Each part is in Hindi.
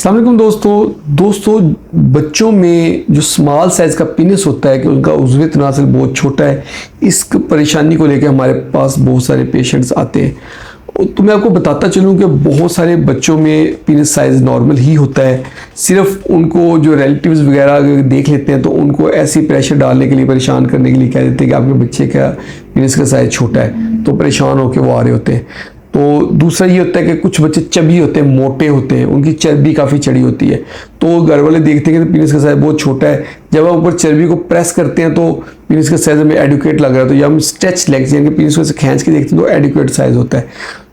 अस्सलाम वालेकुम दोस्तों बच्चों में जो स्मॉल साइज़ का पीनस होता है कि उनका उज़्व तनासुल बहुत छोटा है, इस परेशानी को लेकर हमारे पास बहुत सारे पेशेंट्स आते हैं। तो मैं आपको बताता चलूँ कि बहुत सारे बच्चों में पीनस साइज़ नॉर्मल ही होता है। सिर्फ उनको जो रिलेटिव्स वगैरह अगर देख लेते हैं तो उनको ऐसी प्रेशर डालने के लिए, परेशान करने के लिए कह देते हैं कि आपके बच्चे का पीनस का साइज़ छोटा है, तो परेशान होकर वो आ रहे होते हैं। तो दूसरा ये होता है कि कुछ बच्चे चबी होते हैं, मोटे होते हैं, उनकी चर्बी काफ़ी चढ़ी होती है, तो घर वाले देखते हैं कि पीनस का साइज़ बहुत छोटा है। जब हम ऊपर चर्बी को प्रेस करते हैं तो पीनस का साइज़ हमें एडिक्वेट लग रहा है, तो जब हम स्ट्रेच लेग्स यानी कि पीनस को खींच के देखते हैं तो एडिक्वेट साइज़ होता है।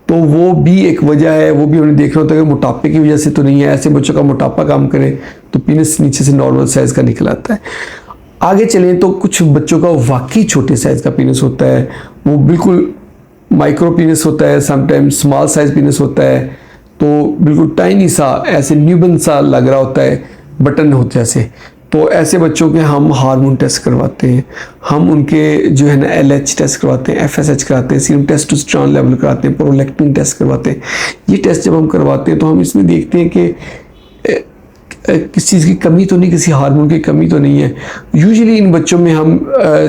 तो वो भी एक वजह है, वो भी हमने देखना होता है कि मोटापे की वजह से तो नहीं है। ऐसे बच्चों का मोटापा काम करे तो पीनस नीचे से नॉर्मल साइज़ का निकल आता है। आगे चलें तो कुछ बच्चों का वाकई छोटे साइज़ का पीनस होता है, वो बिल्कुल माइक्रो पीनस होता है, समटाइम्स स्मॉल साइज पीनस होता है, तो बिल्कुल टाइनी सा ऐसे न्यूबन सा लग रहा होता है, बटन होते जैसे। तो ऐसे बच्चों के हम हार्मोन टेस्ट करवाते हैं, हम उनके जो है ना LH टेस्ट करवाते हैं, FSH कराते हैं, सीरम टेस्टोस्टेरोन लेवल कराते हैं, प्रोलैक्टिन टेस्ट करवाते हैं। ये टेस्ट जब हम करवाते हैं तो हम इसमें देखते हैं कि किसी चीज़ की कमी तो नहीं, किसी हार्मोन की कमी तो नहीं है। यूजुअली इन बच्चों में हम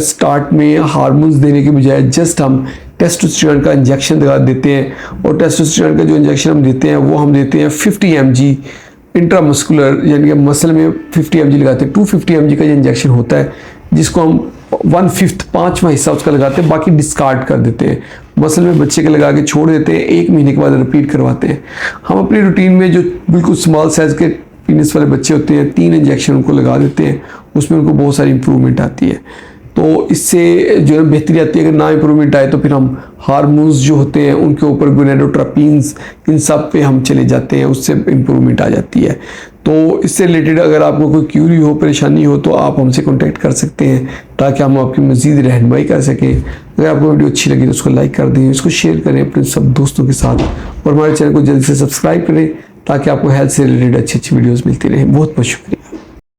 स्टार्ट में हार्मोन्स देने के बजाय जस्ट हम टेस्टोस्टेरोन का इंजेक्शन लगा देते हैं, और टेस्टोस्टेरोन का जो इंजेक्शन हम देते हैं वो हम देते हैं 50 mg इंट्रामस्कुलर, यानी कि मसल में 50 mg लगाते हैं। 250 mg का जो इंजेक्शन होता है जिसको हम 1/5 पाँचवा हिस्सा उसका लगाते हैं, बाकी डिस्कार्ड कर देते हैं, मसल में बच्चे के लगा के छोड़ देते हैं। 1 महीने के बाद रिपीट करवाते हैं। हम अपनी रूटीन में जो बिल्कुल स्मॉल साइज़ के पीनस वाले बच्चे होते हैं 3 इंजेक्शन उनको लगा देते हैं, उसमें उनको बहुत सारी इंप्रूवमेंट आती है। तो इससे जो है बेहतरी आती है। अगर ना इंप्रूवमेंट आए तो फिर हम हार्मोन्स जो होते हैं उनके ऊपर गोनेडोट्रोपिन्स, इन सब पे हम चले जाते हैं, उससे इंप्रूवमेंट आ जाती है। तो इससे रिलेटेड अगर आपको कोई क्यूरी हो, परेशानी हो, तो आप हमसे कांटेक्ट कर सकते हैं ताकि हम आपकी मज़ीद रहनुमाई कर सकें। अगर आपको वीडियो अच्छी लगी तो उसको लाइक कर दें, इसको शेयर करें अपने सब दोस्तों के साथ, और हमारे चैनल को जल्दी से सब्सक्राइब करें ताकि आपको हेल्थ से रिलेटेड अच्छी वीडियोज़ मिलती रहें। बहुत बहुत शुक्रिया।